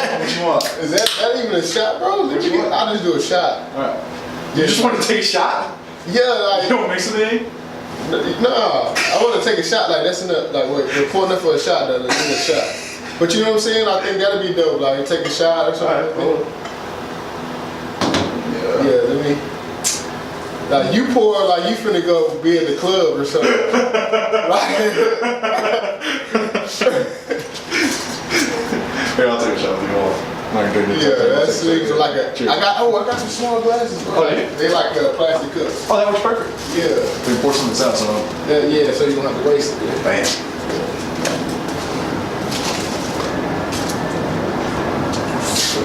What you want? Is that even a shot, bro? What you want? I'll just do a shot. Alright. You just want to take a shot? Yeah, like. You don't mix anything? No, I want to take a shot. Like, that's enough. Like, wait, we're pouring up for a shot, though. Let's do a shot. But you know what I'm saying? I think that'd be dope. Like, take a shot or something. Alright, cool. Yeah, let me. Like, you pour like you finna go be in the club or something. Here, I'll take a shot if you want. That's like a. I got some small glasses, bro. Oh, yeah? They like plastic cups. Oh, that works perfect. Yeah. We can pour some of this out, so. Yeah, so you don't have to waste it. Bam.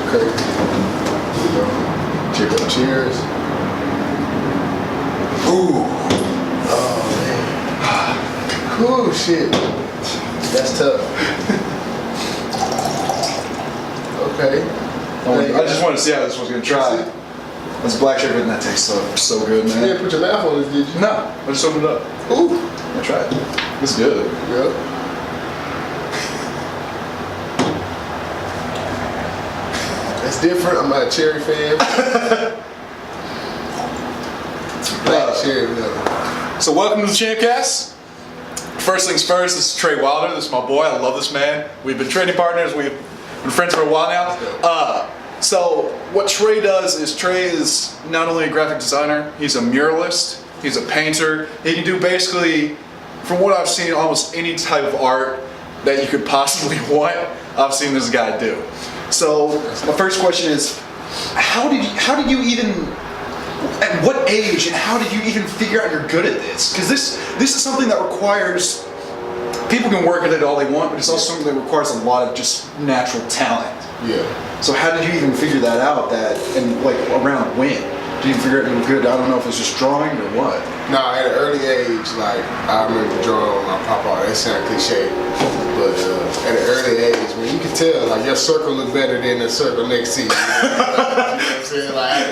Okay. Cheers. Ooh. Oh man. Ooh, shit. That's tough. Okay. I just wanted to see how this was gonna try. That's black sugar and that tastes so good, man. You didn't put your mouth on it, did you? No, I just opened it up. Ooh. I tried. It's good. Yeah. It's different. I'm not a cherry fan. Black cherry, no. So welcome to the Champcast. First things first, this is Trey Wilder. This is my boy. I love this man. We've been training partners. We've been friends for a while now. So what Trey does is Trey is not only a graphic designer, he's a muralist, he's a painter. He can do basically, from what I've seen, almost any type of art that you could possibly want. I've seen this guy do. So my first question is, how did you even, at what age and how did you even figure out you're good at this? Because this is something that requires, people can work at it all they want, but it's also something that requires a lot of just natural talent. Yeah. So how did you even figure that out? And like around when? Did you figure out you were good? I don't know if it's just drawing or what. No, at an early age, like I remember drawing on my papa. That sounds cliche, but at an early age, man, you can tell like your circle look better than the circle next to you. You know what I'm saying? Like,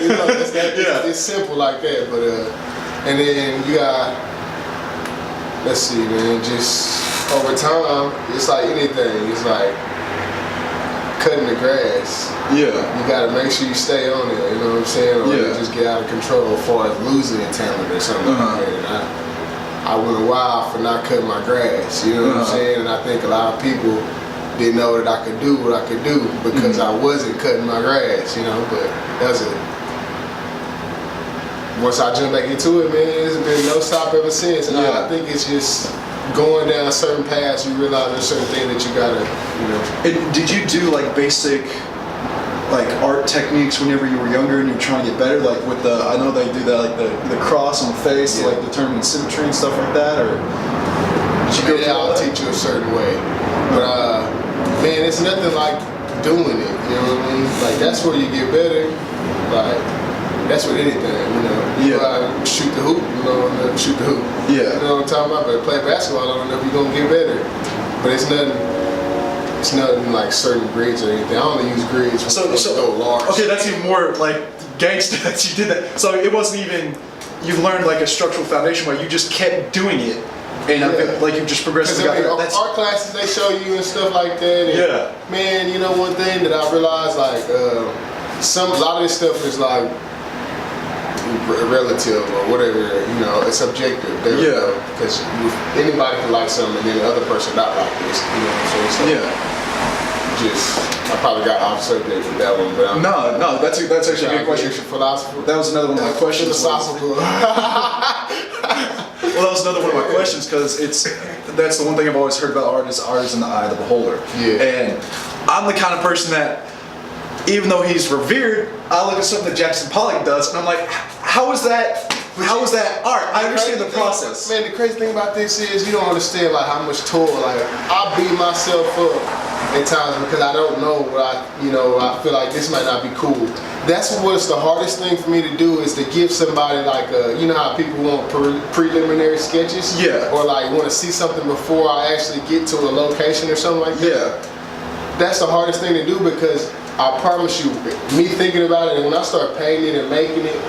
it's simple like that. But and then you got, let's see, man. Just over time, it's like anything. It's like cutting the grass. Yeah. You gotta make sure you stay on it, you know what I'm saying? Or you just get out of control as far as losing talent or something like that. And I went a while for not cutting my grass, you know what I'm saying? And I think a lot of people didn't know that I could do what I could do because I wasn't cutting my grass, you know, but that's it. Once I jumped back into it, man, it's been no stop ever since. And I think it's just going down certain paths, you realize there's certain things that you gotta, you know. And did you do like basic like art techniques whenever you were younger and you were trying to get better? Like with the, I know they do that, like the cross on the face to like determine symmetry and stuff like that, or did you go through all I'll that? teach you a certain way. But man, it's nothing like doing it, you know what I mean? Like that's where you get better. Like that's with anything, you know. You go out and shoot the hoop, you know, shoot the hoop. Yeah. You know what I'm talking about? But play basketball, I don't know if you're gonna get better. But it's nothing like certain grades or anything. I only use grades when I go large. Okay, that's even more like gangster that you did that. So it wasn't even, you learned like a structural foundation where you just kept doing it. And like you just progressed. Because art classes they show you and stuff like that. And man, you know one thing that I realized, like a lot of this stuff is like relative or whatever, you know, it's subjective. Because anybody can like something and then the other person not like this, you know what I'm saying? So I probably got off subject with that one, but no, that's actually a good question. Philosopher. That was another one of my questions. Philosophical. Well, that was another one of my questions because that's the one thing I've always heard about art is in the eye of the beholder. Yeah. And I'm the kind of person that, even though he's revered, I look at something that Jackson Pollock does and I'm like, how is that art? I understand the process. Man, the crazy thing about this is you don't understand like how much toil. Like I beat myself up at times because I don't know what I feel like this might not be cool. That's what's the hardest thing for me to do is to give somebody like you know how people want preliminary sketches? Yeah. Or like want to see something before I actually get to a location or something like that. Yeah. That's the hardest thing to do because I promise you, me thinking about it and when I start painting and making it,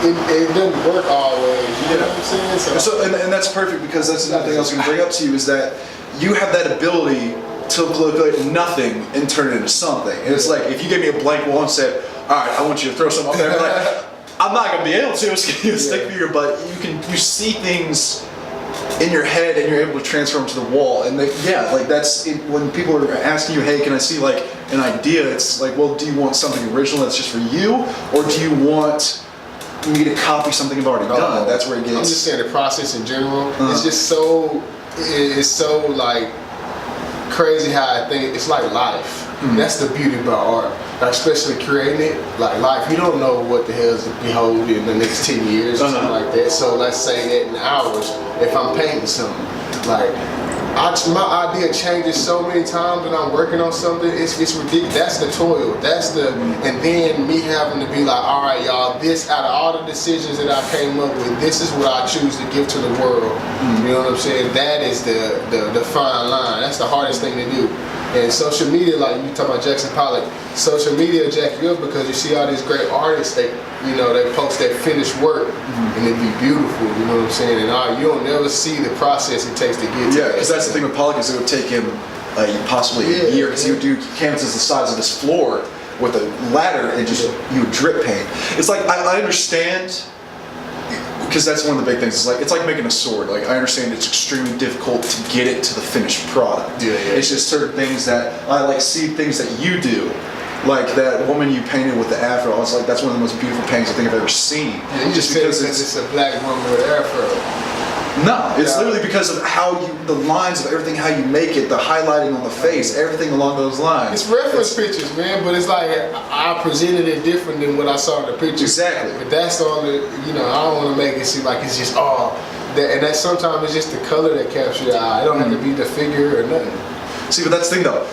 it doesn't work always, you know what I'm saying? And that's perfect because that's another thing I was going to bring up to you is that you have that ability took like nothing and turned it into something. And it's like if you gave me a blank wall and said, all right, I want you to throw something up there, like, I'm not gonna be able to. It's gonna be a stick figure, but you see things in your head and you're able to transfer them to the wall. And like that's it, when people are asking you, hey, can I see like an idea? It's like, well, do you want something original that's just for you, or do you want me to copy something I've already done? That's where it gets. I'm just saying the process in general. It's just it's so like crazy how I think it's like life. That's the beauty about art, like, especially creating it. Like life, you don't know what the hell is to behold in the next 10 years or something like that. So let's say that in hours, if I'm painting something, like my idea changes so many times when I'm working on something. It's ridiculous. That's the toil. And then me having to be like, all right, y'all. This out of all the decisions that I came up with, this is what I choose to give to the world. You know what I'm saying? That is the fine line. That's the hardest thing to do. And social media, like you talk about Jackson Pollock, social media jack you up because you see all these great artists. They post their finished work and it be beautiful. You know what I'm saying? And you don't never see the process it takes to get to that. Yeah, because that's the thing with Pollock is it would take him possibly a year because he would do canvases the size of this floor with a ladder and just you would drip paint. It's like I understand. Because that's one of the big things. It's like making a sword. Like I understand it's extremely difficult to get it to the finished product. It's just certain things that I like see things that you do. Like that woman you painted with the afro. I was like, that's one of the most beautiful paintings I think I've ever seen. Yeah, you just because it's a black woman with an afro. No, it's literally because of the lines of everything, how you make it, the highlighting on the face, everything along those lines. It's reference pictures, man, but it's like I presented it different than what I saw in the picture. Exactly. But that's all I don't want to make it seem like it's just and that sometimes it's just the color that captures your eye. It don't have to be the figure or nothing. See, but that's the thing though.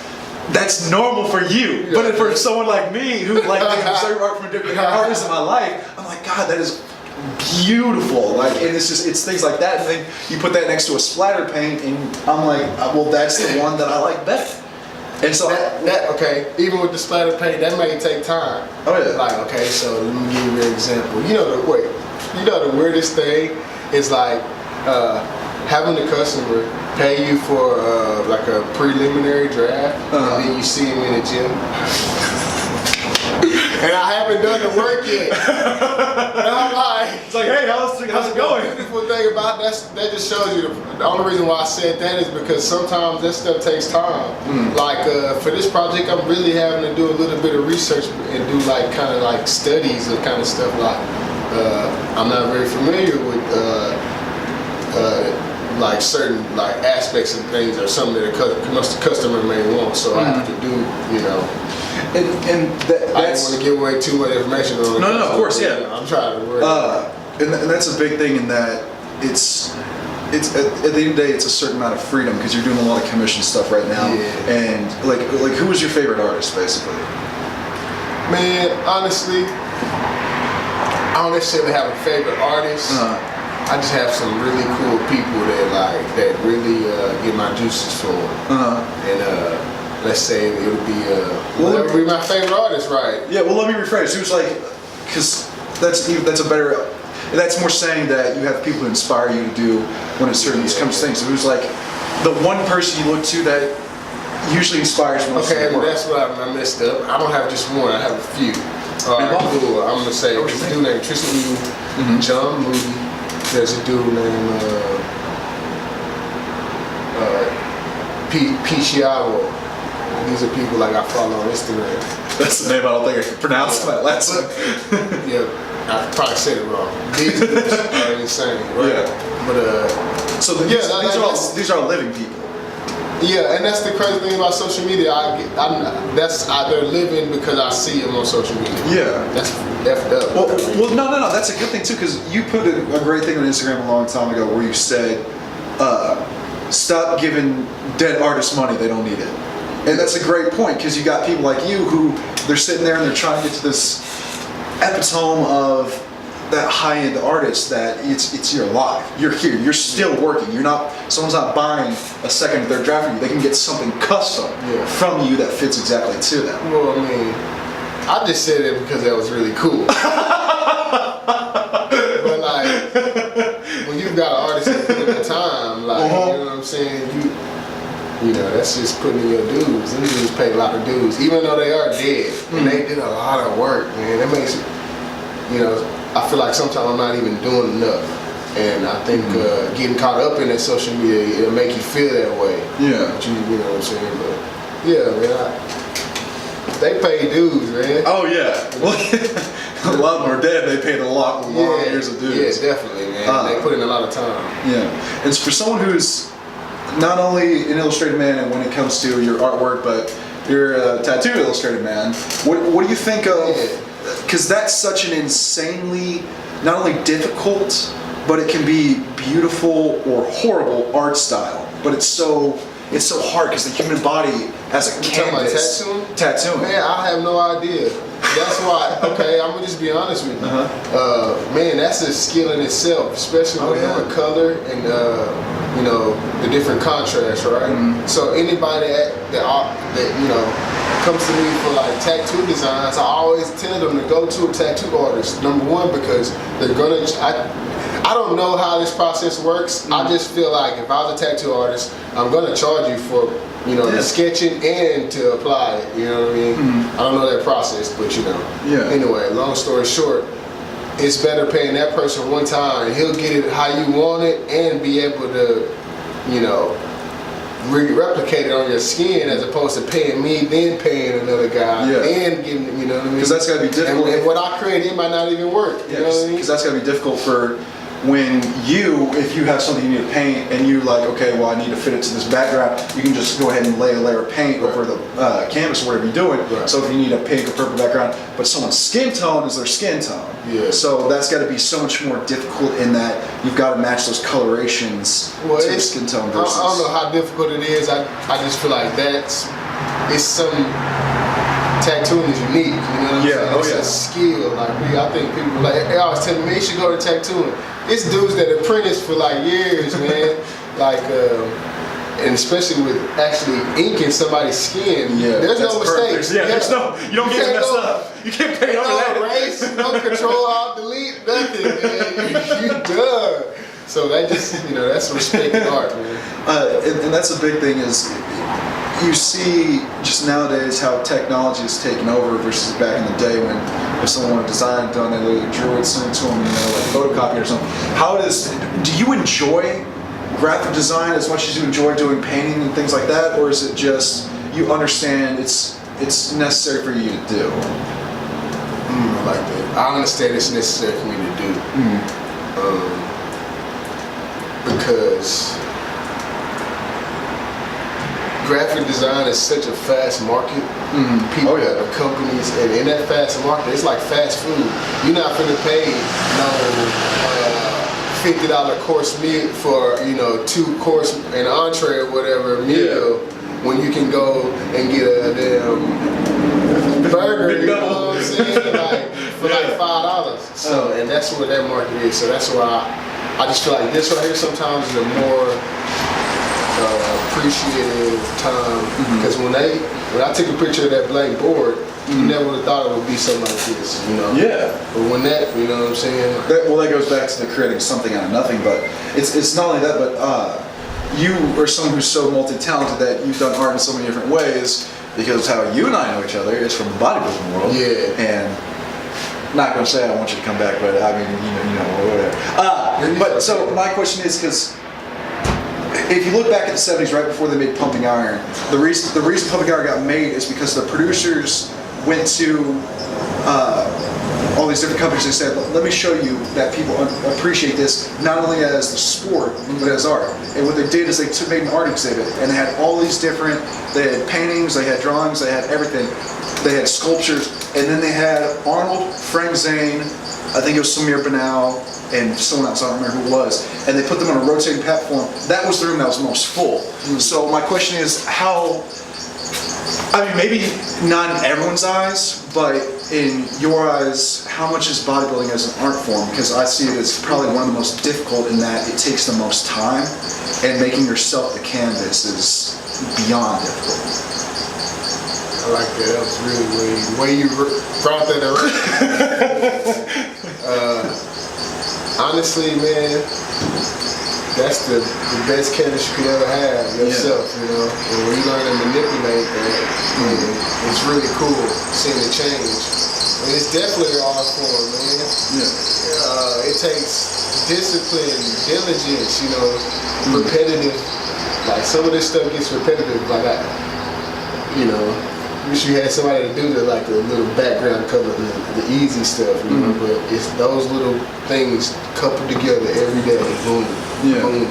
That's normal for you, but for someone like me who like certain art from different artists in my life, I'm like, God, that is beautiful. Like, and it's things like that, and then you put that next to a splatter paint, and I'm like, well, that's the one that I like better. And so okay, even with the splatter paint, that may take time. Oh yeah. Like, okay, so let me give you an example. The weirdest thing is like having the customer pay you for like a preliminary draft, and then you see him in the gym. And I haven't done the work yet. And I'm like, it's like, hey, how's it going? The beautiful thing about that just shows you the only reason why I said that is because sometimes that stuff takes time. Like for this project, I'm really having to do a little bit of research and do like kind of like studies of kind of stuff. Like I'm not very familiar with like certain like aspects of things or something that the customer may want. So I have to do, And I don't want to give away too much information on it. No, of course, yeah. I'm trying to work. And that's a big thing in that it's at the end of the day, it's a certain amount of freedom because you're doing a lot of commission stuff right now. Yeah. And like who was your favorite artist, basically? Man, honestly, I don't necessarily have a favorite artist. I just have some really cool people that really get my juices flowing. And let's say it would be whoever be my favorite artist, right? Yeah. Well, let me rephrase. It was like, because that's more saying that you have people who inspire you to do when it certain comes to things. It was like the one person you look to that usually inspires most. Okay, well, that's what I messed up. I don't have just one. I have a few. All right, cool. I'm gonna say there's a dude named Tristan John Moody. There's a dude named Pichiavo. These are people like I follow on Instagram. That's the name I don't think I can pronounce that last one. Yeah, I probably said it wrong. These dudes are insane, right? Yeah. But so these are living people. Yeah, and that's the crazy thing about social media. They're living because I see them on social media. Yeah, that's effed up. Well, no, that's a good thing too because you put a great thing on Instagram a long time ago where you said, "Stop giving dead artists money; they don't need it." And that's a great point because you got people like you who they're sitting there and they're trying to get to this epitome of that high-end artist that it's your life. You're here. You're still working. Someone's not buying a second of their draft from you. They can get something custom from you that fits exactly to them. Well, I mean, I just said it because that was really cool. But like, when you've got an artist that put in the time, like you know what I'm saying, you know, that's just putting in your dues. Them dudes pay a lot of dues, even though they are dead. And they did a lot of work, man. That makes it, you know, I feel like sometimes I'm not even doing enough. And I think getting caught up in that social media, it'll make you feel that way. Yeah. But you know what I'm saying? But yeah, man, they pay dues, man. Oh yeah. Well, a lot of them are dead. They paid a lot of years of dues. Yeah, definitely, man. They put in a lot of time. Yeah. And for someone who's not only an illustrated man and when it comes to your artwork, but you're a tattoo illustrated man, what do you think of, because that's such an insanely, not only difficult, but it can be beautiful or horrible art style, but it's so hard because the human body as a canvas. Tattooing? Man, I have no idea. That's why, okay, I'm gonna just be honest with you. Man, that's a skill in itself, especially with color and you know, the different contrasts, right? So anybody that you know comes to me for like tattoo designs, I always tell them to go to a tattoo artist. Number one, because they're gonna. I don't know how this process works. I just feel like if I was a tattoo artist, I'm gonna charge you for, you know, the sketching and to apply it. You know what I mean? I don't know that process, but you know. Yeah. Anyway, long story short, it's better paying that person one time. He'll get it how you want it and be able to, you know, replicate it on your skin as opposed to paying me, then paying another guy, and getting, you know what I mean? Because that's got to be difficult. And what I create, it might not even work. You know what I mean? Because that's got to be difficult for when if you have something you need to paint and you like, okay, well I need to fit it to this background, you can just go ahead and lay a layer of paint over the canvas or whatever you're doing. So if you need a pink or purple background, but someone's skin tone is their skin tone. So that's got to be so much more difficult in that you've got to match those colorations to the skin tone versus. I don't know how difficult it is. I just feel like it's some. Tattooing is unique, you know what I'm saying? It's a skill. Like I think people like they always tell me, you should go to tattooing. It's dudes that apprentice for like years, man. Like and especially with actually inking somebody's skin. There's no mistakes. There's no, you don't get to mess up. You can't paint over that. No erase, no control, alt, delete, nothing, man. You done. So that just, you know, that's respecting art, man. And that's a big thing is. You see just nowadays how technology is taking over versus back in the day when if someone wanted a design done, they literally drew it, sent it to them, you know, like photocopy or something. Do you enjoy graphic design as much as you enjoy doing painting and things like that, or is it just you understand it's necessary for you to do? I like that. I understand it's necessary for me to do because. Graphic design is such a fast market. People, companies, and in that fast market, it's like fast food. You're not finna pay no $50 course meal for 2-course and entree or whatever meal when you can go and get a damn burger. You know what I'm saying? Like for like $5. So and that's what that market is. So that's why I just feel like this right here sometimes is a more appreciative time because when I took a picture of that blank board, you never would have thought it would be something like this, you know. But when that, you know what I'm saying. That goes back to the creating something out of nothing. But it's not only that, but you are someone who's so multi-talented that you've done art in so many different ways because how you and I know each other is from the bodybuilding world. And. Not gonna say I want you to come back, but I mean, you know, whatever. But so my question is because. If you look back at the 70s, right before they made Pumping Iron, the reason Pumping Iron got made is because the producers went to all these different companies and said, let me show you that people appreciate this, not only as the sport, but as art. And what they did is they made an art exhibit, and they had all these different, they had paintings, they had drawings, they had everything. They had sculptures, and then they had Arnold, Frank Zane, I think it was Samir Banal, and someone else, I don't remember who it was, and they put them on a rotating platform. That was the room that was most full. So my question is maybe not in everyone's eyes, but in your eyes, how much is bodybuilding as an art form? Because I see it as probably one of the most difficult in that it takes the most time, and making yourself the canvas is beyond difficult. I like that. That was really the way you brought that up. Honestly, man, that's the best canvas you could ever have yourself, you know. And when you learn to manipulate that, it's really cool seeing it change. And it's definitely an art form, man. Yeah. It takes discipline, diligence, you know, repetitive. Like some of this stuff gets repetitive. Like wish you had somebody to do like the little background cover, the easy stuff, you know. But it's those little things coupled together every day. Boom, boom.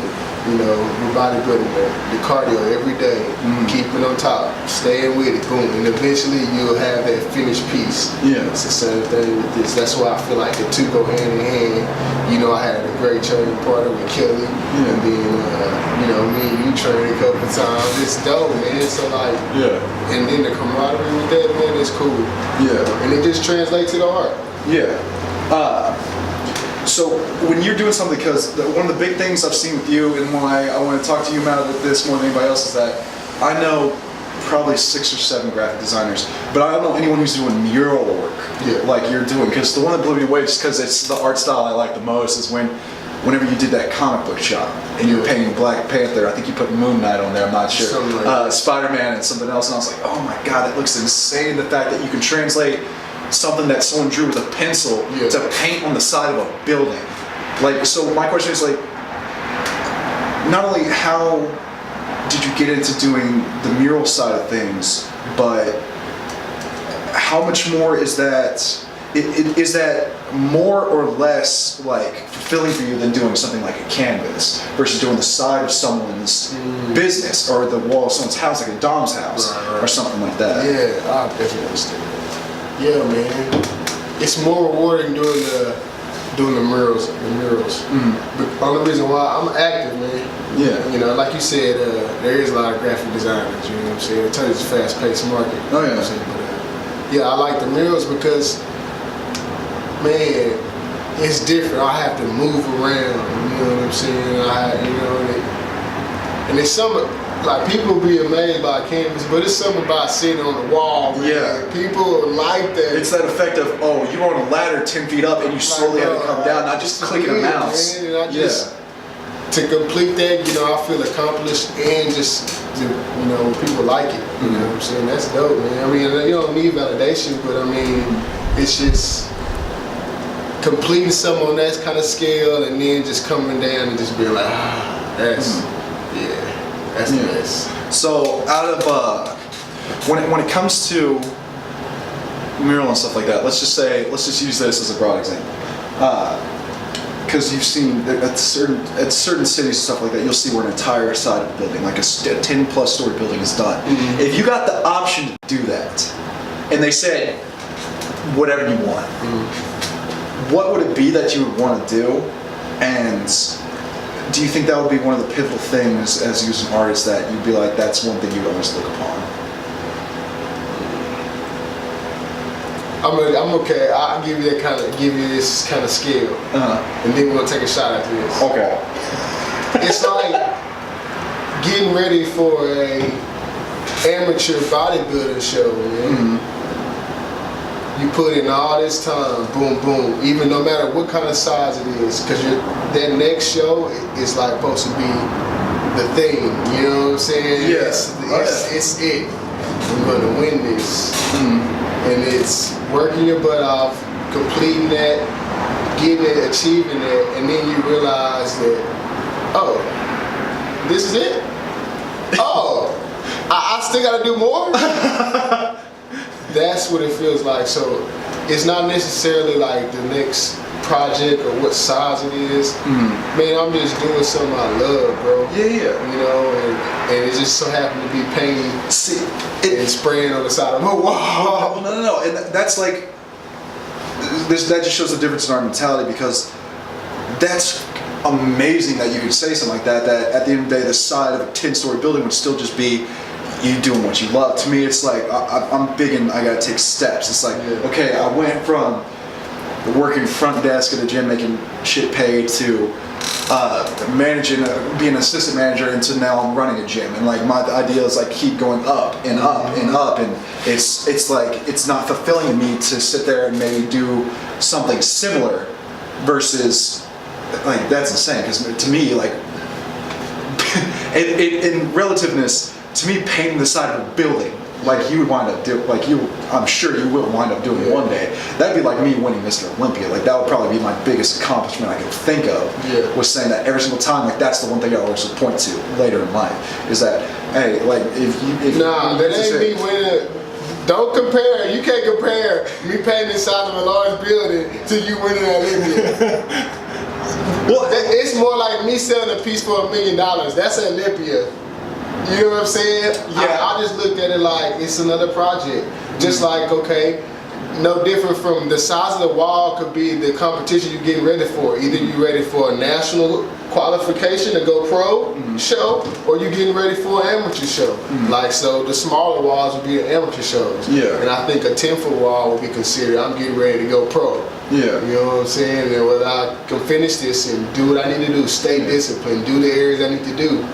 You know, your bodybuilding, the cardio every day, keeping on top, staying with it, boom, and eventually you'll have that finished piece. Yeah, it's the same thing with this. That's why I feel like the two go hand in hand. You know, I had a great training partner with Kelly, and then me and you trained a couple of times. It's dope, man. So like, and then the camaraderie with that, man, it's cool. Yeah, and it just translates to the art. Yeah. So when you're doing something, because one of the big things I've seen with you and why I want to talk to you about this more than anybody else is that I know probably 6 or 7 graphic designers, but I don't know anyone who's doing mural work like you're doing. Because the one that blew me away, just because it's the art style I like the most, is whenever you did that comic book shop and you were painting Black Panther. I think you put Moon Knight on there, I'm not sure. Like Spider-Man and something else, and I was like, oh my god, it looks insane. The fact that you can translate something that someone drew with a pencil to paint on the side of a building. Like, so my question is like, not only how did you get into doing the mural side of things, but how much more is that? Is that more or less like fulfilling for you than doing something like a canvas versus doing the side of someone's business or the wall of someone's house, like a Dom's house or something like that? Yeah, I definitely understand. Yeah, man, it's more rewarding doing the murals. But the only reason why I'm active, man. Yeah. You know, like you said, there is a lot of graphic designers. You know what I'm saying? It tells you it's a fast-paced market. Oh yeah. You know but, yeah, I like the murals because, man, it's different. I have to move around. You know what I'm saying? And it's some. Like, people be amazed by canvas, but it's something about sitting on the wall, man. Yeah. People like that. It's that effect of, oh, you're on a ladder 10 feet up and you slowly have to come down, not just clicking a mouse. Man, and I just, to complete that, you know, I feel accomplished and just, people like it. You know what I'm saying? That's dope, man. I mean, you don't need validation, but I mean, it's just completing something on that kind of scale and then just coming down and just being like, that's the best. So out of when it comes to mural and stuff like that, let's just use this as a broad example. Because you've seen at certain cities and stuff like that, you'll see where an entire side of a building, like a 10+ story building, is done. If you got the option to do that, and they said whatever you want, what would it be that you would want to do? And do you think that would be one of the pivotal things as you as an artist that you'd be like, that's one thing you'd always look upon? I'm okay. I'll give you this kind of scale, and then we're gonna take a shot after this. Okay. It's like getting ready for a amateur bodybuilding show, man. You put in all this time, boom, boom, even no matter what kind of size it is, because that next show is like supposed to be the thing, you know what I'm saying? Yeah. It's it. I'm gonna win this. And it's working your butt off, completing that, getting it, achieving it, and then you realize that, oh, this is it? Oh, I still gotta do more? That's what it feels like. So it's not necessarily like the next project or what size it is. Man, I'm just doing something I love, bro. Yeah. You know, and it just so happened to be painting and spraying on the side of a wall. No. And that's like, that just shows the difference in our mentality, because that's amazing that you could say something like that, that at the end of the day, the side of a 10-story building would still just be you doing what you love. To me, it's like, I'm big and I gotta take steps. It's like, okay, I went from working front desk at a gym making shit paid to managing, being an assistant manager, into now I'm running a gym. And like my idea is like keep going up and up and up, and it's like it's not fulfilling to me to sit there and maybe do something similar versus like, that's insane, because to me, like, in relativeness, to me, painting the side of a building, like you would wind up doing, I'm sure you will wind up doing one day. That'd be like me winning Mr. Olympia. Like that would probably be my biggest accomplishment I could think of. Was saying that every single time. Like that's the one thing I always would point to later in life is that, hey, like if that ain't me winning. Don't compare. You can't compare me painting inside of a large building to you winning Olympia. Well, it's more like me selling a piece for $1 million. That's Olympia. You know what I'm saying? Yeah. I just looked at it like it's another project. Just like, okay, no different from the size of the wall could be the competition you're getting ready for. Either you're ready for a national qualification to go pro show, or you're getting ready for an amateur show. Like, so the smaller walls would be the amateur shows. Yeah. And I think a 10-foot wall would be considered, I'm getting ready to go pro. Yeah. You know what I'm saying? And whether I can finish this and do what I need to do, stay disciplined, do the areas I need to do.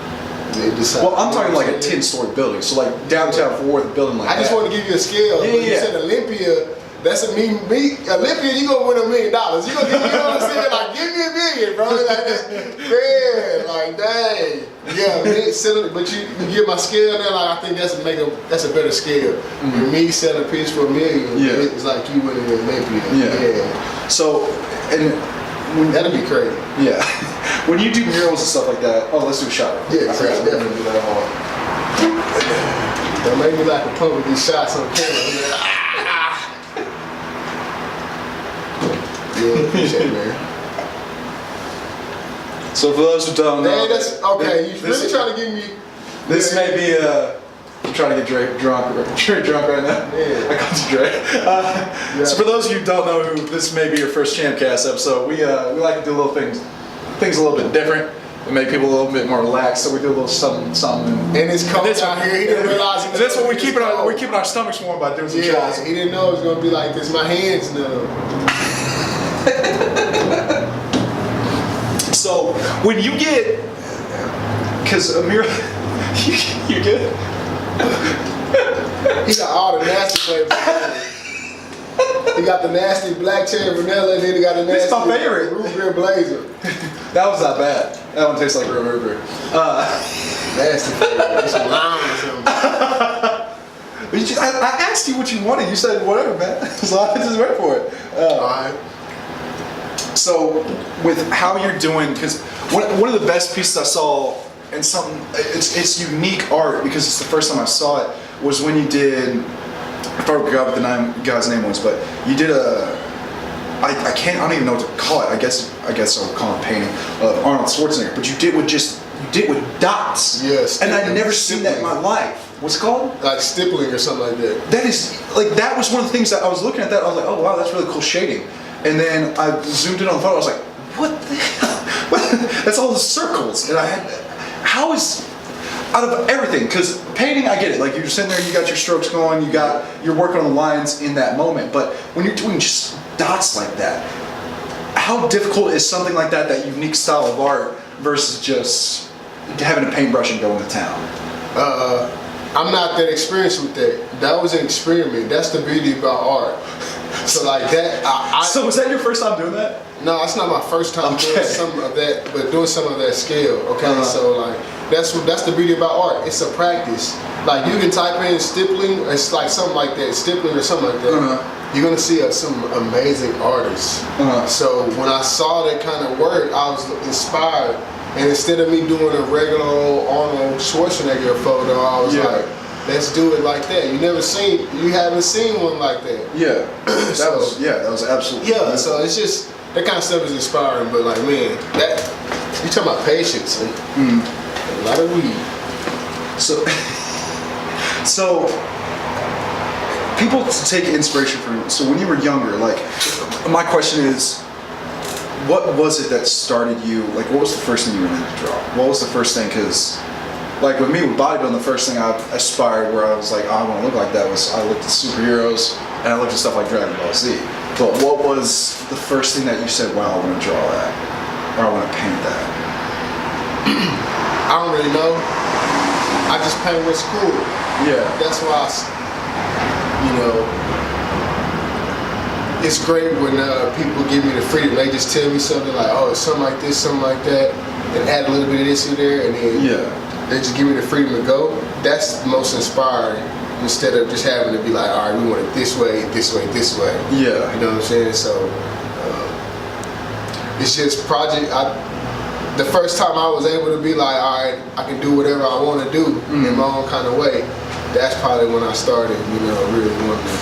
Well, I'm talking like a 10-story building. So like downtown Fort Worth building like that. I just want to give you a scale. Yeah, You said Olympia. That's a me Olympia. You gonna win $1 million. You gonna give me, you know what I'm saying? Like, give me $1 million, bro. Like, man, like, dang. Yeah, but you get my scale now. Like, I think that's a better scale. With me selling a piece for $1 million, it's like you winning Olympia. Yeah. So, and that'd be crazy. Yeah. When you do murals and stuff like that, let's do a shot. Yeah, definitely do that hard. Don't make me like a pump with these shots on camera. Yeah, appreciate it, man. So for those who don't know, that's okay. You really trying to get me? This may be I'm trying to get Trey drunk right now. Yeah. I called you Trey. So for those of you who don't know who this may be your first Champcast episode, we like to do little things a little bit different. To make people a little bit more relaxed, so we do a little something. And it's cold out here. He didn't realize. And that's what we're keeping our stomachs warm by doing some shots. He didn't know it was gonna be like this. My hands numb. So when you get, because Amir, you get. He got all the nasty flavors. He got the nasty black cherry vanilla, and then he got the nasty. This is my favorite. Root beer blazer. That was not bad. That one tastes like real root beer. Nasty flavor. Some lime or something. I asked you what you wanted. You said whatever, man. So I just went for it. Alright. So with how you're doing, because one of the best pieces I saw, and something, it's unique art because it's the first time I saw it, was when you did, I forgot what the guy's name was, but you did I don't even know what to call it. I guess I would call it painting of Arnold Schwarzenegger, but you did with dots. Yes. And I'd never seen that in my life. What's it called? Like stippling or something like that. That was one of the things that I was looking at that, I was like, oh wow, that's really cool shading. And then I zoomed in on the photo, I was like, what the hell? That's all the circles. And how is, out of everything, because painting, I get it, like you're sitting there, you got your strokes going, you're working on the lines in that moment, but when you're doing just dots like that, how difficult is something like that unique style of art, versus just having a paintbrush and going to town? I'm not that experienced with that. That was an experiment. That's the beauty about art. So like that, So was that your first time doing that? No, it's not my first time doing some of that, but doing some of that scale. Okay, so like that's the beauty about art. It's a practice. Like you can type in stippling, it's like something like that, stippling or something like that. You're gonna see some amazing artists. So when I saw that kind of work, I was inspired. And instead of me doing a regular old Arnold Schwarzenegger photo, I was like, let's do it like that. You haven't seen one like that. Yeah, that was absolutely. Yeah, so it's just, that kind of stuff is inspiring, but like, man, you talking about patience and a lot of weed. So people take inspiration from you. So when you were younger, like, my question is, what was it that started you? Like, what was the first thing you wanted to draw? What was the first thing? Because, like with me with bodybuilding, the first thing I aspired, where I was like, I want to look like that, was I looked at superheroes and I looked at stuff like Dragon Ball Z. But what was the first thing that you said, wow, I want to draw that, or I want to paint that? I don't really know. I just paint what's cool. Yeah. That's why it's great when people give me the freedom. They just tell me something like, oh, it's something like this, something like that, and add a little bit of this in there, and then they just give me the freedom to go. That's the most inspiring. Instead of just having to be like, all right, we want it this way, this way, this way. Yeah. You know what I'm saying? So it's just the first time I was able to be like, all right, I can do whatever I want to do in my own kind of way. That's probably when I started, really wanting to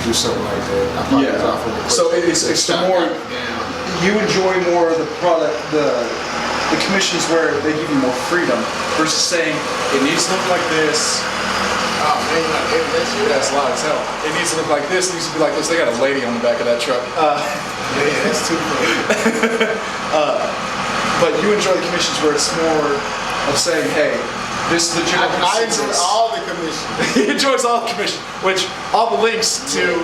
do something like that. I probably was off on the So it's the more you enjoy more the product, the commissions where they give you more freedom versus saying it needs to look like this. Oh man, That's loud as hell. It needs to look like this. It needs to be like this. They got a lady on the back of that truck. yeah, that's too funny. But you enjoy the commissions where it's more of saying, hey, this is the general I consensus. enjoy all the commissions. He enjoys all the commission, which all the links to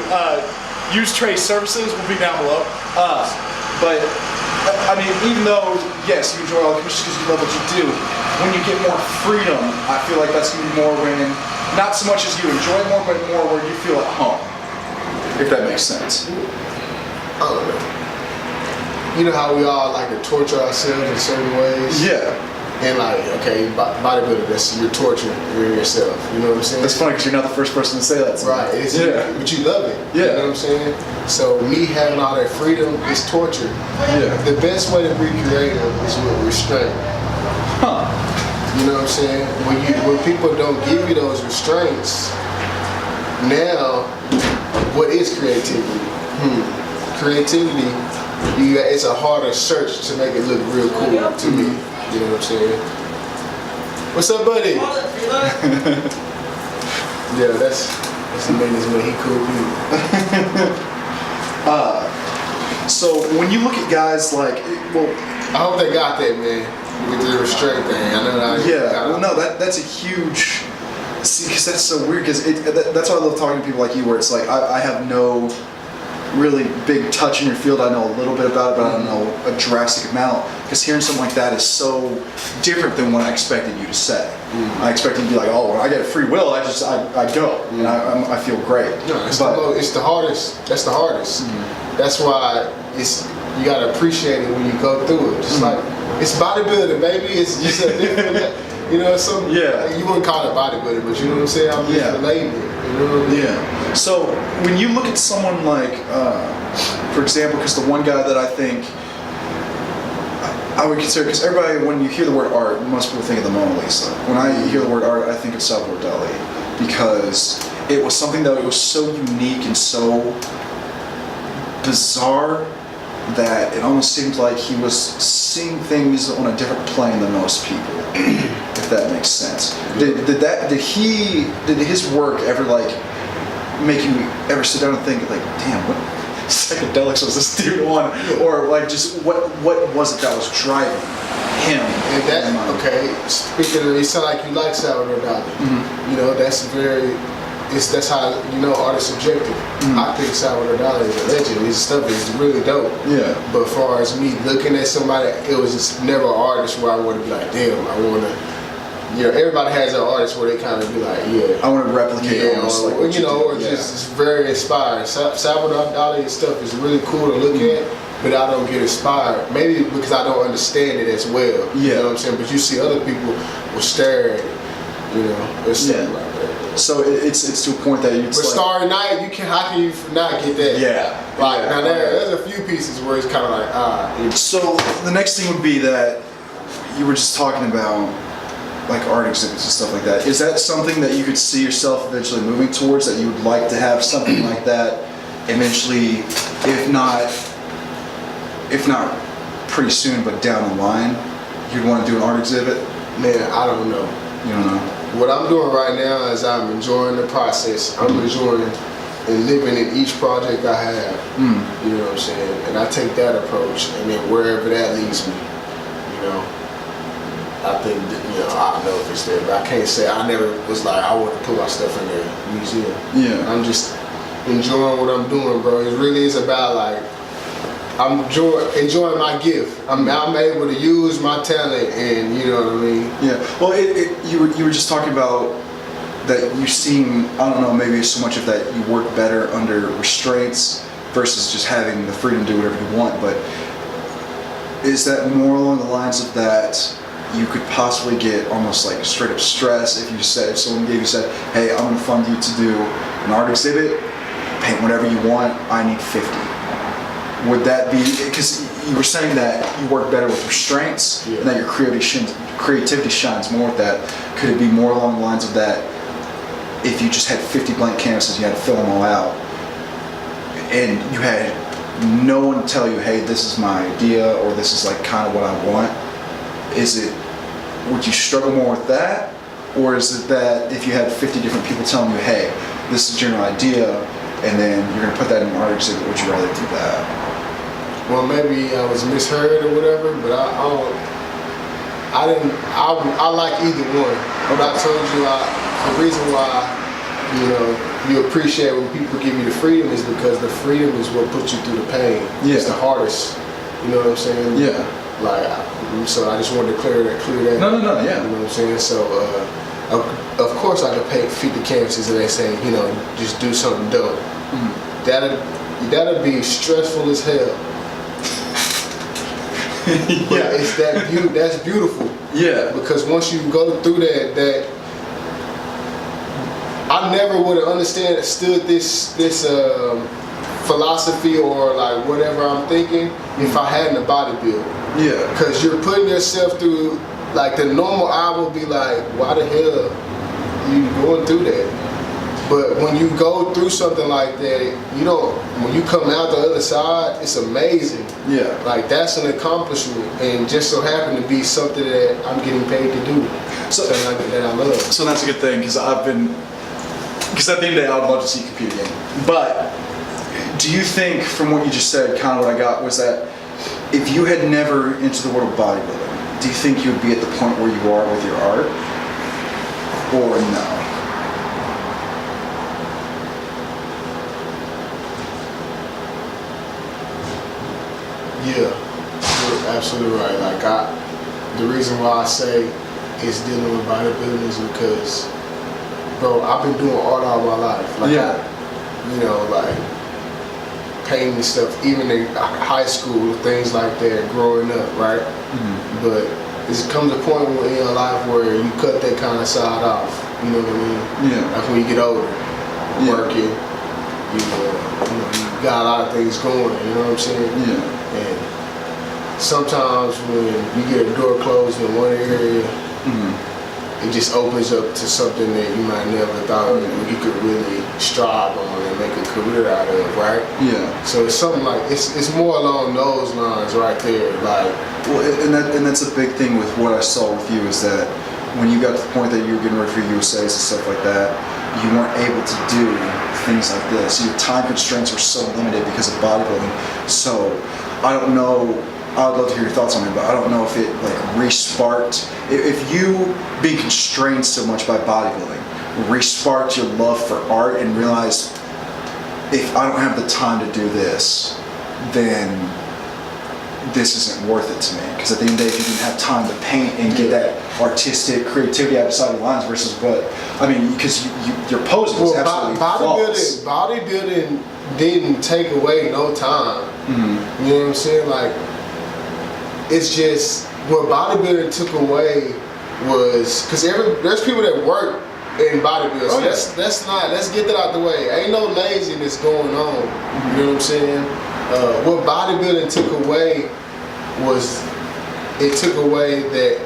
use Trey's services will be down below. But I mean, even though yes, you enjoy all the commissions because you love what you do, when you get more freedom, I feel like that's gonna be more when not so much as you enjoy it more, but more where you feel at home. If that makes sense. I don't know. You know how we all like to torture ourselves in certain ways? Yeah. And like, okay, bodybuilder, you're torturing yourself. You know what I'm saying? That's funny because you're not the first person to say that to me. Right. But you love it. Yeah. You know what I'm saying? So me having all that freedom is torture. Yeah. The best way to be creative is with restraint. Huh. You know what I'm saying? When people don't give you those restraints, now what is creativity? Creativity, it's a harder search to make it look real cool to me. You know what I'm saying? What's up, buddy? Yeah, that's the maintenance man. He cool people. So when you look at guys like, well, I hope they got that, man. With the restraint thing. I know that. well, no, that's a huge. See, because that's so weird. Because that's why I love talking to people like you, where it's like I have no really big touch in your field. I know a little bit about it, but I don't know a drastic amount. Because hearing something like that is so different than what I expected you to say. I expected you to be like, oh, when I get free will, I go, and I feel great. No, it's the hardest. That's the hardest. That's why you gotta appreciate it when you go through it. Just like it's bodybuilding, baby. It's just a different. You know, you wouldn't call it bodybuilding, but you know what I'm saying? I'm just relating it. You know what I mean? Yeah. So when you look at someone like, for example, because the one guy that I think I would consider, because everybody, when you hear the word art, most people think of the Mona Lisa. When I hear the word art, I think of Salvador Dali, because it was something that was so unique and so bizarre that it almost seemed like he was seeing things on a different plane than most people, if that makes sense. Did his work ever like make you ever sit down and think like, damn, what psychedelics was this dude on? Or like just what was it that was driving him? And that, okay, speaking of, it sound like you like Salvador Dali. You know, that's how, art is subjective. I think Salvador Dali is a legend. His stuff is really dope. Yeah. But as far as me looking at somebody, it was just never an artist where I want to be like, damn, I want to, everybody has an artist where they kind of be like, yeah. I want to replicate almost like what just it's very inspiring. Salvador Dali's stuff is really cool to look at, but I don't get inspired. Maybe because I don't understand it as well. Yeah. You know what I'm saying? But you see other people will stare at it, it's something like that. So it's to a point that it's but like, Starry Night, how can you not get that? Yeah. Like now there's a few pieces where it's kind of like So the next thing would be that you were just talking about like art exhibits and stuff like that. Is that something that you could see yourself eventually moving towards? That you would like to have something like that eventually, if not pretty soon, but down the line, you'd want to do an art exhibit? Man, I don't know. You don't know. What I'm doing right now is I'm enjoying the process. I'm enjoying and living in each project I have. You know what I'm saying? And I take that approach, and then wherever that leads me, I think that, I know if it's there, but I can't say I never was like I want to put my stuff in the museum. Yeah. I'm just enjoying what I'm doing, bro. It really is about like I'm enjoying my gift. I'm able to use my talent, and you know what I mean. Yeah. Well, you were just talking about that you seem, I don't know, maybe so much of that you work better under restraints versus just having the freedom to do whatever you want. But is that more along the lines of that you could possibly get almost like straight up stress if someone said, hey, I'm gonna fund you to do an art exhibit, paint whatever you want, I need 50. Would that be, because you were saying that you work better with restraints and that your creativity shines more with that. Could it be more along the lines of that if you just had 50 blank canvases, you had to fill them all out, and you had no one tell you, hey, this is my idea, or this is like kind of what I want? Would you struggle more with that? Or is it that if you had 50 different people telling you, hey, this is a general idea, and then you're going to put that in an art exhibit, would you rather do that? Well, maybe I was misheard or whatever, but I like either one. But I told you, the reason why, you appreciate when people give you the freedom is because the freedom is what puts you through the pain. Yeah. It's the hardest. You know what I'm saying? Yeah. Like, so I just wanted to clear that. No, yeah. You know what I'm saying? So, of course I could paint 50 canvases and they say, just do something dope. Mm-hmm. That'd be stressful as hell. But it's that's beautiful. Yeah. Because once you go through that I never would have understood this philosophy or like whatever I'm thinking if I hadn't a bodybuild. Yeah. Because you're putting yourself through, like the normal eye will be like, why the hell you going through that? But when you go through something like that, when you come out the other side, it's amazing. Yeah. Like that's an accomplishment, and just so happened to be something that I'm getting paid to do. Something that I love. So that's a good thing, because at the end of the day, I would love to see you compete again. But do you think, from what you just said, kind of what I got was that if you had never entered the world of bodybuilding, do you think you would be at the point where you are with your art, or no? Yeah, you're absolutely right. Like the reason why I say it's dealing with bodybuilding is because, bro, I've been doing art all my life. Like, like painting and stuff, even in high school, things like that, growing up, right? Mm-hmm. But it comes a point in your life where you cut that kind of side off. You know what I mean? Yeah. Like when you get older, working, you got a lot of things going. You know what I'm saying? Yeah. And sometimes when you get a door closed in one area, it just opens up to something that you might never thought you could really strive on and make a career out of, right? Yeah. So it's something like it's more along those lines right there, like. Well, and that's a big thing with what I saw with you is that when you got to the point that you were getting ready for USAs and stuff like that, you weren't able to do things like this. Your time constraints were so limited because of bodybuilding. So I don't know. I'd love to hear your thoughts on it, but I don't know if it like re-sparked. If you being constrained so much by bodybuilding re-sparked your love for art and realized if I don't have the time to do this, then this isn't worth it to me. Because at the end of the day, if you didn't have time to paint and get that artistic creativity outside the lines versus because your pose was absolutely flawless. Bodybuilding didn't take away no time. Mm-hmm. You know what I'm saying? Like, it's just what bodybuilding took away was because there's people that work in bodybuilding. So let's get that out the way. Ain't no laziness going on. Mm-hmm. You know what I'm saying? What bodybuilding took away was it took away that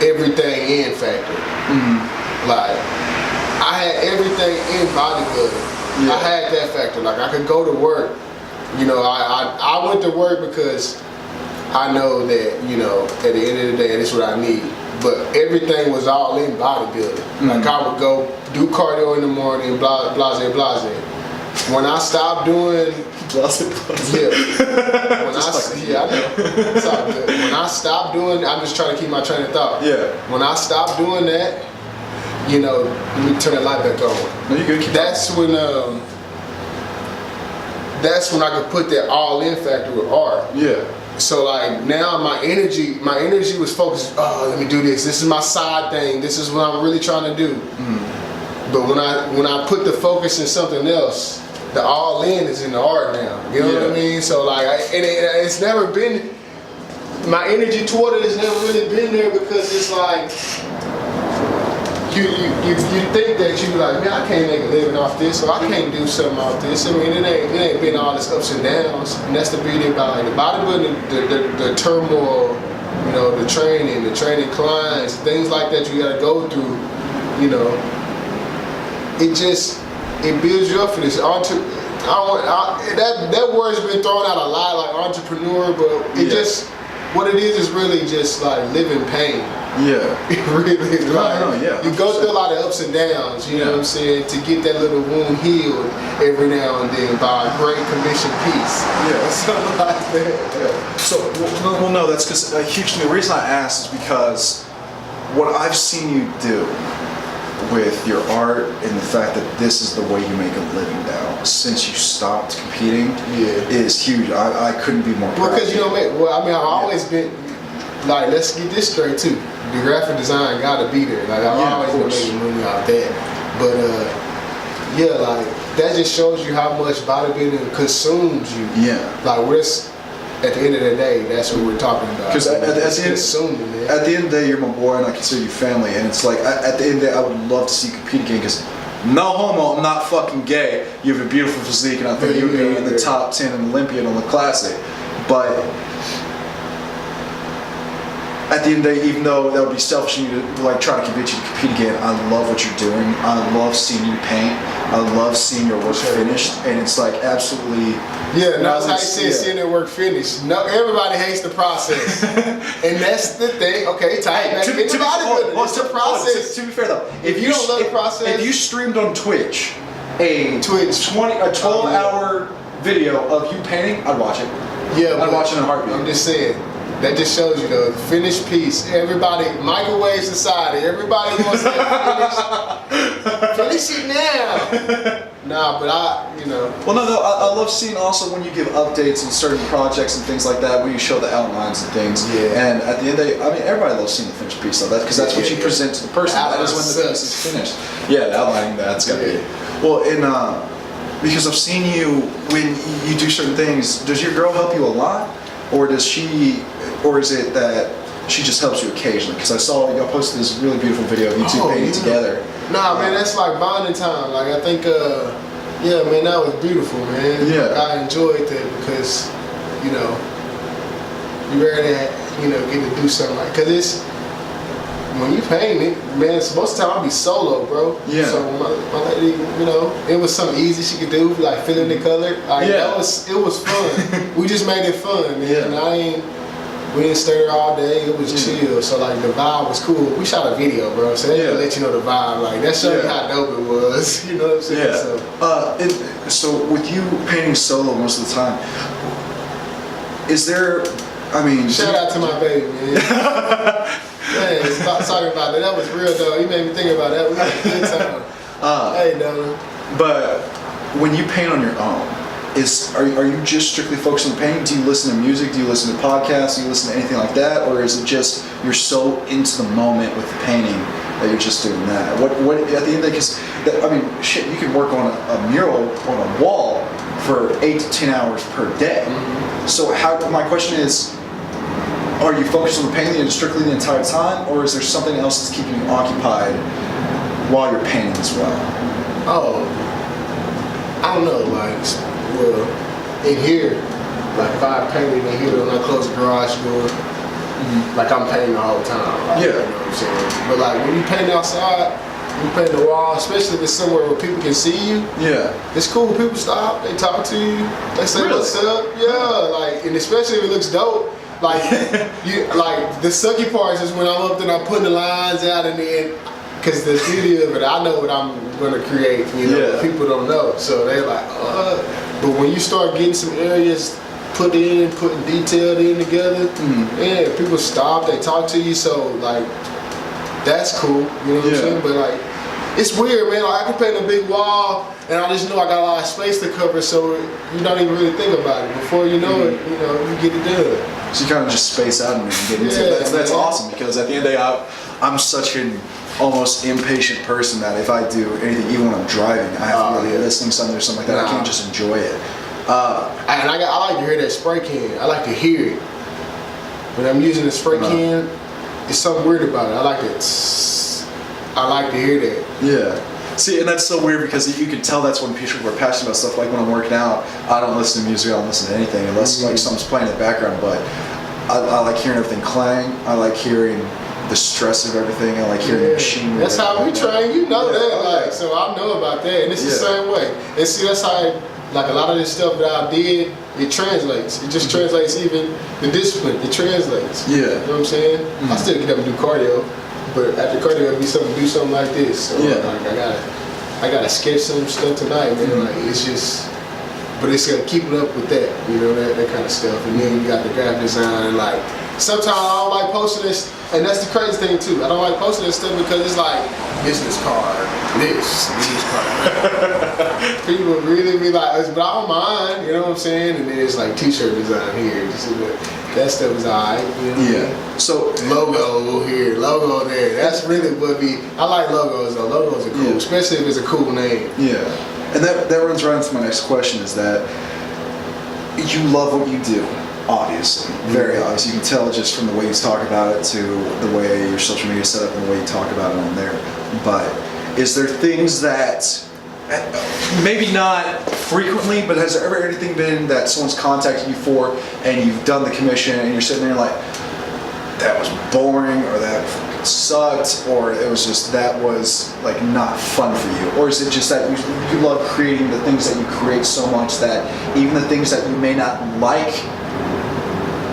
everything in factor. Mm-hmm. Like I had everything in bodybuilding. Yeah. I had that factor. Like I could go to work. I went to work because I know that, at the end of the day, this is what I need. But everything was all in bodybuilding. Mm-hmm. Like I would go do cardio in the morning, blase, blase. When I stopped doing... Blase. Yeah. I know. It's all good. When I stopped doing... I'm just trying to keep my train of thought. Yeah. When I stopped doing that, let me turn the light back on. No, you good. That's when I could put that all-in factor with art. Yeah. So like now my energy was focused, let me do this. This is my side thing. This is what I'm really trying to do. Mm. But when I put the focus in something else, the all in is in the art now. You know what I mean? So like, it's never been, my energy toward it has never really been there because it's like, you think that you like, man, I can't make a living off this, or I can't do something off this. I mean, it ain't been all this ups and downs, and that's the beauty about like the bodybuilding, the turmoil, you know, the training clients, things like that you gotta go through, you know. It builds you up for this. That word's been thrown out a lot, like entrepreneur, but what it is really just like living pain. Yeah. Really, like, yeah. you go through a lot of ups and downs, you know what I'm saying, to get that little wound healed every now and then by a great commission piece. Yeah. Something like that. Yeah. So, well, no, that's because the reason I asked is because what I've seen you do with your art and the fact that this is the way you make a living now since you stopped competing is huge. I couldn't be more proud. Well, because you know, I've always been like, let's get this straight too. The graphic design gotta be there. Like I've always been making money out that. But like that just shows you how much bodybuilding consumes you. Yeah. Like at the end of the day, that's what we're talking about. Because at the end of the day, you're my boy and I consider you family. And it's like, at the end of the day, I would love to see you compete again because no homo, I'm not fucking gay. You have a beautiful physique and I think you would be in the top 10 and Olympian on the Classic. But at the end of the day, even though that would be selfish of you to like try to convince you to compete again, I love what you're doing. I love seeing you paint. I love seeing your work finished, and it's like absolutely. Yeah, that's how you say seeing their work finished. No, everybody hates the process, and that's the thing. Okay, tight. It's a process. To be fair though, if you don't love the process, if you streamed on Twitch a 12-hour video of you painting, I'd watch it. Yeah, I'd watch it in a heartbeat. I'm just saying. That just shows you the finished piece. Everybody, microwave society, everybody wants that finish it now. Nah, but Well, no, I love seeing also when you give updates on certain projects and things like that, when you show the outlines and things. Yeah. And at the end of the day, I mean, everybody loves seeing the finished piece of that because that's what you present to the person. That is when the piece is finished. Yeah, the outlining, that's gotta be. Well, because I've seen you when you do certain things. Does your girl help you a lot, or is it that she just helps you occasionally? Because I saw y'all posted this really beautiful video of you two painting together. Nah, man, that's like bonding time. Like I think, man, that was beautiful, man. Yeah, like, I enjoyed that because, you rarely, get to do something like. Cause it's when you paint it, man. Most of the time I'll be solo, bro. Yeah. So my lady, it was something easy she could do, like fill in the color. Like it was fun. We just made it fun, man. Yeah. We didn't stir all day. It was chill. So like the vibe was cool. We shot a video, bro. So they let you know the vibe. Like that showed you how dope it was. You know what I'm saying? Yeah. So with you painting solo most of the time, is there? I mean, shout out to my baby, man. Man, talking about that. That was real though. You made me think about that. We had a good time. Hey, Donald. But when you paint on your own, are you just strictly focused on painting? Do you listen to music? Do you listen to podcasts? Do you listen to anything like that? Or is it just you're so into the moment with the painting that you're just doing that? What at the end of the day, because shit, you can work on a mural on a wall for 8 to 10 hours per day. Mm-hmm. So my question is, are you focused on the painting strictly the entire time, or is there something else that's keeping you occupied while you're painting as well? Oh, I don't know, well, in here, like if I painted in here when I close the garage door, like I'm painting the whole time. Like, you know what I'm saying? But like when you paint outside, you paint the wall, especially if it's somewhere where people can see you. Yeah. It's cool when people stop, they talk to you, they say what's up. Yeah, and especially if it looks dope. Like the sucky parts is when I'm up there and I'm putting the lines out and then. Because the beauty of it, I know what I'm going to create, but people don't know. So they're like, But when you start getting some areas putting detailed in together, people stop, they talk to you, so like, that's cool, you know what I'm saying? But it's weird, man. Like, I can paint a big wall, and I just know I got a lot of space to cover, so you don't even really think about it. Before you know it, you get it done. So you kind of just space out and get into it. That's awesome, because at the end of the day, I'm such a almost impatient person that if I do anything, even when I'm driving, I have to really listen to something or something like that. I can't just enjoy it. And I like to hear that spray can. I like to hear it. When I'm using the spray can, it's something weird about it. I like to hear that. Yeah. See, and that's so weird because you can tell that's when people are passionate about stuff. Like when I'm working out, I don't listen to music, I don't listen to anything unless like something's playing in the background. But I like hearing everything clang. I like hearing the stress of everything. I like hearing the machinery. That's how we train. You know that. Like, so I know about that. And it's the same way. And see, that's how, like a lot of this stuff that I did, it translates. It just translates even the discipline. It translates. Yeah. You know what I'm saying? I still get up and do cardio, but after cardio, it'd be something to do something like this. So like, I gotta sketch some stuff tonight, man. Like it's just, but it's gonna keep it up with that, you know, that kind of stuff. And then you got the graphic design, and like sometimes I don't like posting this, and that's the crazy thing too. I don't like posting this stuff because it's like business card, this card. People really be like, but I don't mind, you know what I'm saying? And then it's like t-shirt design here. That stuff is alright, you know what I mean? So logo here, logo there. That's really what I like logos though. Logos are cool, especially if it's a cool name. Yeah. And that runs right into my next question is that you love what you do, obviously. Very obvious. You can tell just from the way you talk about it to the way your social media is set up and the way you talk about it on there. But is there things that, maybe not frequently, but has there ever anything been that someone's contacted you for and you've done the commission and you're sitting there like, that was boring or that fucking sucked or it was just that was like not fun for you? Or is it just that you love creating the things that you create so much that even the things that you may not like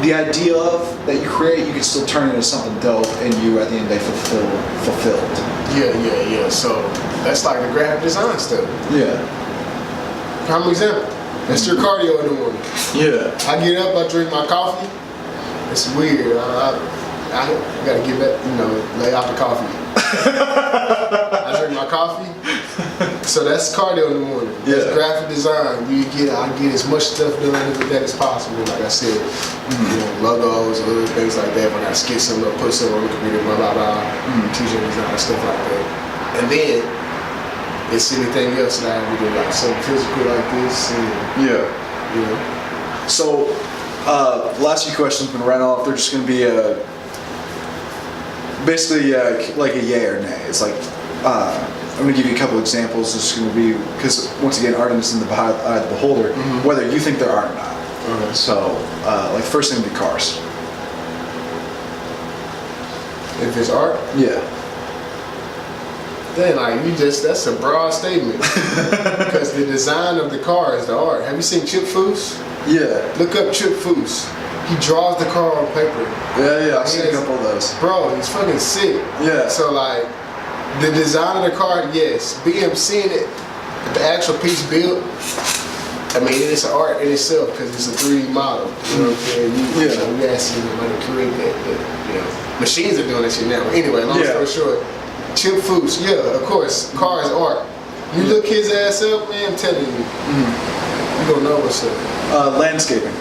the idea of that you create, you can still turn it into something dope and you at the end of the day fulfilled? Yeah. So that's like the graphic design stuff. Yeah. Prime example. That's your cardio in the morning. Yeah. I get up, I drink my coffee. It's weird. I gotta get back, you know, lay out the coffee. I drink my coffee. So that's cardio in the morning. That's graphic design. I get as much stuff done with that as possible. Like I said, you know, logos, little things like that. If I gotta sketch something up, put something on the computer, blah blah blah, t-shirt design, stuff like that. And then it's anything else that I have to do, like something physical like this. And, you know. So, last few questions been ran off. They're just going to be basically like a yay or nay. It's like I'm going to give you a couple examples. This is going to be because once again, art is in the eye of the beholder, whether you think there are or not. Okay. So, like the first thing would be cars. If it's art, then like that's a broad statement. Because the design of the car is the art. Have you seen Chip Foose? Yeah. Look up Chip Foose. He draws the car on paper. Yeah, I've seen a couple of those. Bro, he's fucking sick. Yeah. So like, the design of the car, yes. Seeing it, the actual piece built, I mean, it's an art in itself because it's a 3D model. You know what I'm saying? You asking somebody to create that. You know, machines are doing that shit now. Anyway, long story short, Chip Foose, of course, car is art. You look his ass up, man, I'm telling you, you gonna know what's up. Landscaping.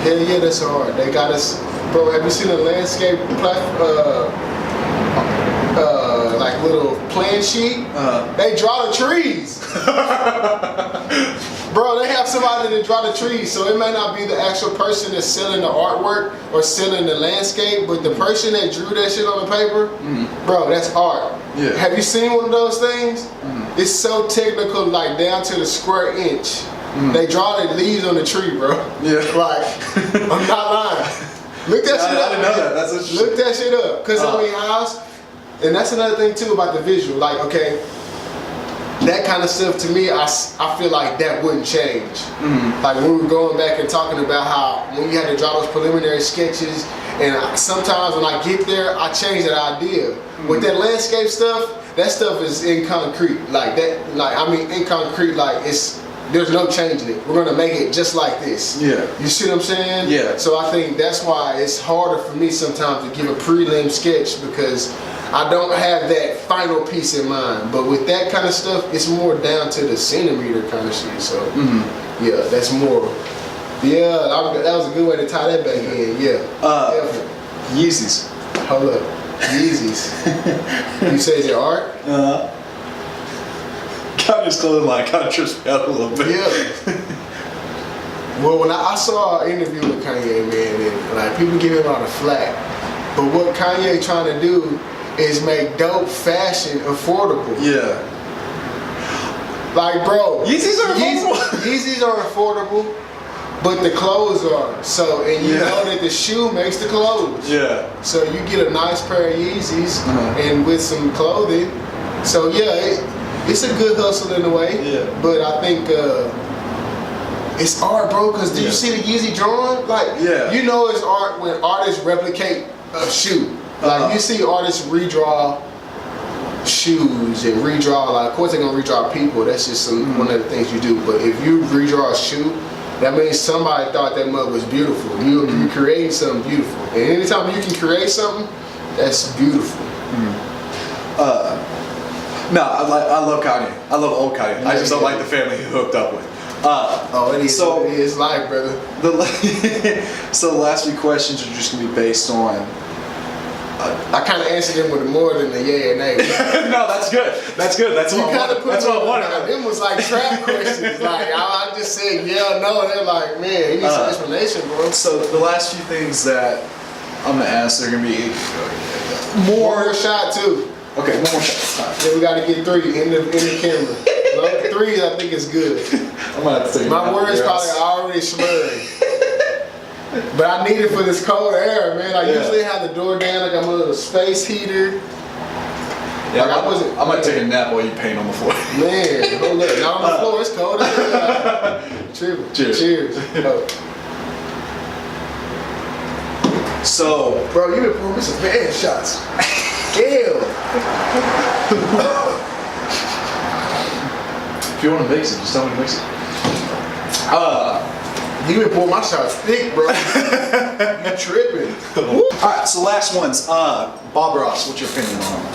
Hell yeah, that's art. They got us, bro. Have you seen a landscape like little plan sheet? They draw the trees. Bro, they have somebody to draw the trees, so it may not be the actual person that's selling the artwork or selling the landscape, but the person that drew that shit on the paper, bro, that's art. Yeah. Have you seen one of those things? It's so technical, like down to the square inch. They draw the leaves on the tree, bro. Yeah. Like, I'm not lying. Look that shit up. I didn't know that. That's interesting. Look that shit up. Because, I mean, and that's another thing, too, about the visual. Like, okay, that kind of stuff, to me, I feel like that wouldn't change. Like, when we were going back and talking about how when you had to draw those preliminary sketches, and sometimes when I get there, I change that idea. With that landscape stuff, that stuff is in concrete. Like, that, like, I mean, in concrete, like, there's no changing it. We're gonna make it just like this. Yeah. You see what I'm saying? Yeah. So I think that's why it's harder for me sometimes to give a prelim sketch because I don't have that final piece in mind. But with that kind of stuff, it's more down to the centimeter kind of shit. So yeah, that's more. Yeah, that was a good way to tie that back in. Yeah. Yeezys. Hold up. Yeezys. You say it's your art? Kanye's clothing line kind of trips me out a little bit. Yeah. Well, when I saw an interview with Kanye, man, and like people give him a lot of flack, but what Kanye trying to do is make dope fashion affordable. Yeah. Like, bro, Yeezys are affordable. Yeezys are affordable, but the clothes are. So, and you know that the shoe makes the clothes. Yeah. So you get a nice pair of Yeezys and with some clothing. So yeah, it's a good hustle in a way. Yeah. But I think it's art, bro. Cause did you see the Yeezy drawing? Like, you know, it's art when artists replicate a shoe. Like you see artists redraw shoes and redraw. Like, of course they're gonna redraw people. That's just one of the things you do. But if you redraw a shoe, that means somebody thought that mug was beautiful. You create something beautiful. And anytime you can create something, that's beautiful. No, I love Kanye. I love old Kanye. I just don't like the family he hooked up with. It is so, what it is like, brother. So the last few questions are just gonna be based on. I kind of answered them with more than the yay or nay. No, that's good. That's good. That's what I wanted. That's what I wanted. Them was like trap questions. Like I just said yeah or no, and they're like, man, you need some explanation, bro. So the last few things that I'm gonna ask, they're gonna be One more shot too. Okay, one more shot. Then we gotta get 3 in the camera. 3, I think is good. I'm gonna have to take My words probably already slurring. But I need it for this cold air, man. I usually have the door down like I'm a little space heater. Yeah, like I might take a nap while you paint on the floor. Man, hold up. Not on the floor, it's cold as hell. Cheers. Cheers. Oh. So, bro, you been pouring me some bad shots. Ew. If you want to mix it, just tell me to mix it. You been pouring my shots thick, bro. You tripping. Alright, so last ones. Bob Ross, what's your opinion on him?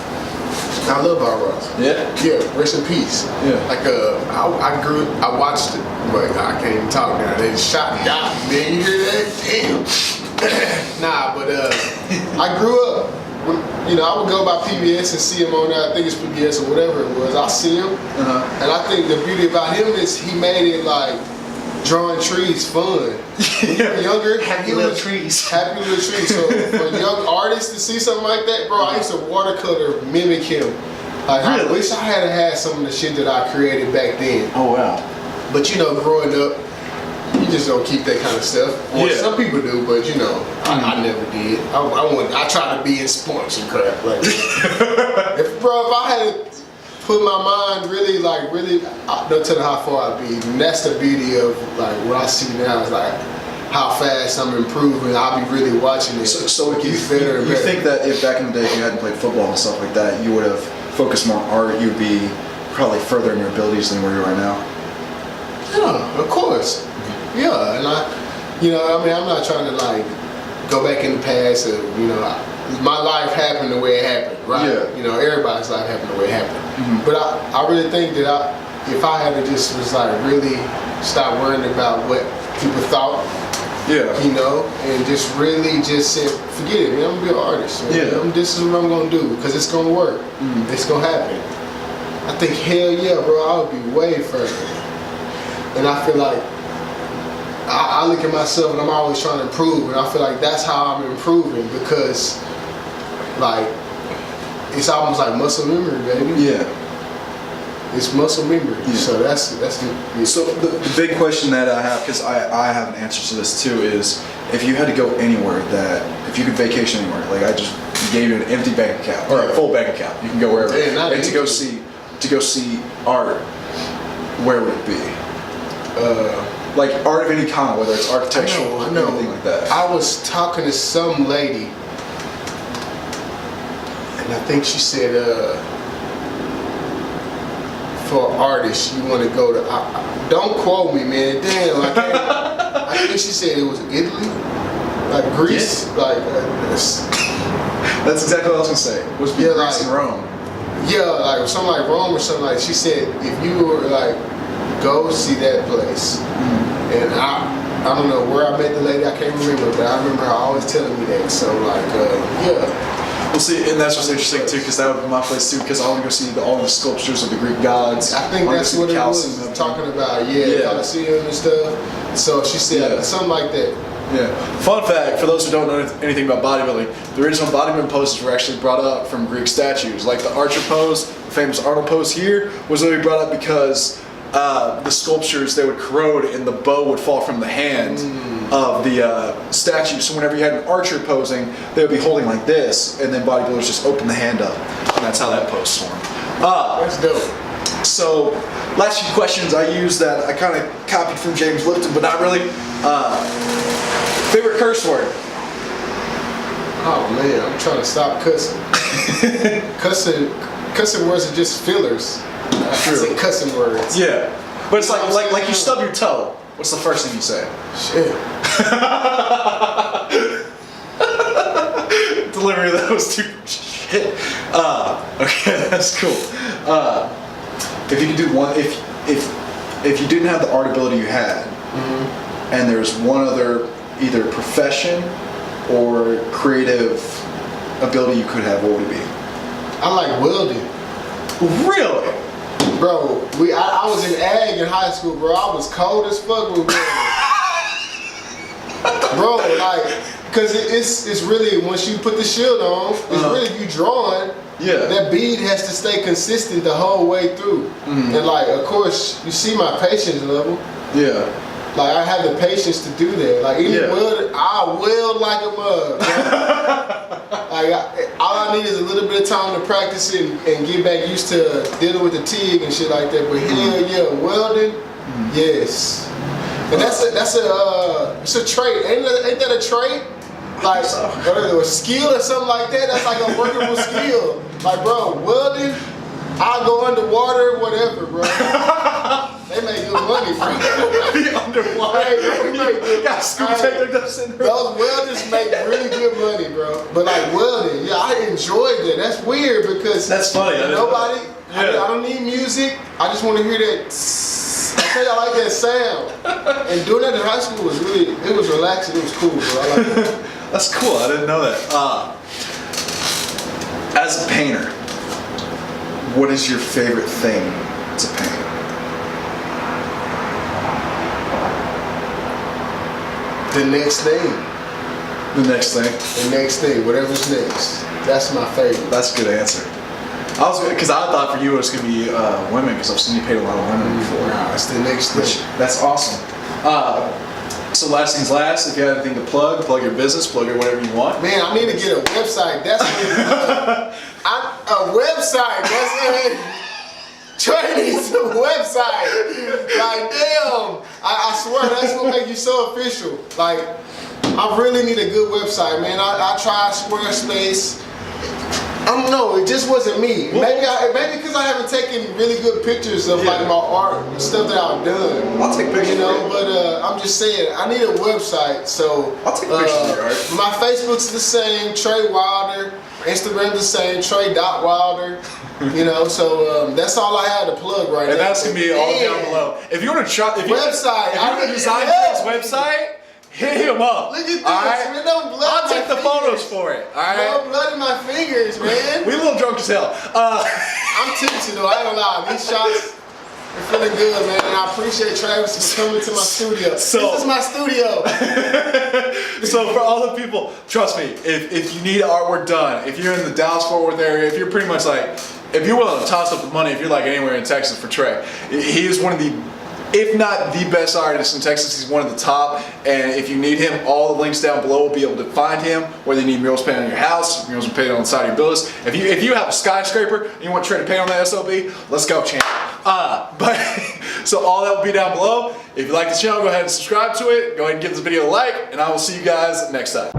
I love Bob Ross. Yeah? Yeah, rest in peace. Yeah. Like, I watched it, but I can't even talk now. They shot the guy. Man, you hear that? Damn. Nah, but I grew up, you know, I would go by PBS and see him on there. I think it's PBS or whatever it was. I see him. And I think the beauty about him is he made it like, drawing trees fun. When you were younger, Happy little trees. Happy little trees. So for young artists to see something like that, bro, I used to watercolor mimic him. Like, really? I wish I had some of the shit that I created back then. Oh wow. But you know, growing up, you just don't keep that kind of stuff. Well, some people do, but you know, I never did. I tried to be in sports and crap. Like, if I had to put my mind really, don't tell you how far I'd be. And that's the beauty of like what I see now is like how fast I'm improving. I'll be really watching it. So if you better. think that if back in the day if you hadn't played football and stuff like that, you would have focused more on art, you'd be probably further in your abilities than where you are now? Yeah, of course. Yeah, and I'm not trying to like go back in the past and, you know, my life happened the way it happened, right? Yeah. You know, everybody's life happened the way it happened. But I really think that if I had to just was like really stop worrying about what people thought, you know, and just really just said, forget it, man, I'm gonna be an artist. Man. This is what I'm gonna do because it's gonna work. It's gonna happen. I think hell yeah, bro, I would be way further. And I feel like I look at myself and I'm always trying to improve, and I feel like that's how I'm improving because, like, it's almost like muscle memory, baby. Yeah. It's muscle memory. Yeah. So that's the. So the big question that I have, because I have an answer to this too, is if you had to go anywhere if you could vacation anywhere, like I just gave you an empty bank account or a full bank account, you can go wherever, and to go see art, where would it be? Like art of any kind, whether it's architectural or anything like that. I was talking to some lady, and I think she said, for artists, you want to go to. Don't quote me, man. Damn, I think she said it was Italy, like Greece, like. That's exactly what I was gonna say. Was Greece and Rome? Yeah, like something like Rome or something like. She said if you were like, go see that place. And I don't know where I met the lady, I can't remember, but I remember her always telling me that. So like, yeah. We'll see, and that's what's interesting too, because that would be my place too, because I want to go see all the sculptures of the Greek gods. I think that's what it was talking about. Yeah, Colosseum and stuff. So she said something like that. Yeah. Fun fact, for those who don't know anything about bodybuilding, the original bodybuilding poses were actually brought up from Greek statues. Like the archer pose, the famous Arnold pose here, was literally brought up because the sculptures, they would corrode and the bow would fall from the hand of the statue. So whenever you had an archer posing, they would be holding like this, and then bodybuilders just open the hand up. And that's how that pose formed. That's dope. So, last few questions I used that I kind of copied from James Lipton, but not really. Favorite curse word? Oh man, I'm trying to stop cussing. Cussing words are just fillers. I say cussing words. Yeah, but it's like you stub your toe. What's the first thing you say? Shit. Delivery of those two. Shit. Okay, that's cool. If you could do one, if you didn't have the art ability you had, and there's one other either profession or creative ability you could have, what would it be? I like welding. Really? Bro, I was in ag in high school, bro. I was cold as fuck with welding. Bro, like, cause it's really, once you put the shield on, it's really you drawing. Yeah. That bead has to stay consistent the whole way through. And like, of course, you see my patience level. Yeah. Like, I have the patience to do that. Like, I weld like a mug. Like, all I need is a little bit of time to practice it and get back used to dealing with the TIG and shit like that. But hell yeah, welding, yes. And it's a trait. Ain't that a trait? Like, a skill or something like that? That's like a workable skill. Like, bro, welding, I'll go underwater, whatever, bro. They make good money, bro. Underwater? Those welders make really good money, bro. But like welding, yeah, I enjoyed that. That's weird because that's funny. Nobody, I don't need music. I just want to hear that. I tell you, I like that sound. And doing that in high school was it was relaxing. It was cool, bro. I like that. That's cool. I didn't know that. As a painter, what is your favorite thing to paint? The next thing. The next thing? The next thing. Whatever's next. That's my favorite. That's a good answer. Because I thought for you it was going to be women, because I've seen you paint a lot of women before. Nah, it's the next thing. That's awesome. So last thing's last, if you have anything to plug your business, plug it whatever you want. Man, I need to get a website. That's what a website. That's it. Trey needs a website. Like, damn. I swear, that's what makes you so official. Like, I really need a good website, man. I tried Squarespace. I don't know, it just wasn't me. Maybe because I haven't taken really good pictures of like my art and stuff that I've done. I'll take pictures. You know, but I'm just saying, I need a website. So I'll take pictures of your art. My Facebook's the same, Trey Wilder. Instagram's the same, Trey.Wilder. You know, so that's all I had to plug right now. And that's gonna be all down below. If you want to try, if you want to design Trey's website, hit him up. Look at this, man. No blood. I'll take the photos for it. All right. No blood in my fingers, man. We a little drunk as hell. I'm tipsy though. I ain't gonna lie. These shots are feeling good, man. And I appreciate Travis for coming to my studio. This is my studio. So for all the people, trust me. If you need artwork done, if you're in the Dallas-Fort Worth area, if you're pretty much like, if you're willing to toss up the money, if you're like anywhere in Texas for Trey, he is one of the, if not the best artist in Texas, he's one of the top. And if you need him, all the links down below will be able to find him. Whether you need murals painted on your house, murals painted on the side of your buildings. If you have a skyscraper and you want Trey to paint on that SOB, let's go, champ. But so all that will be down below. If you like this channel, go ahead and subscribe to it. Go ahead and give this video a like, and I will see you guys next time.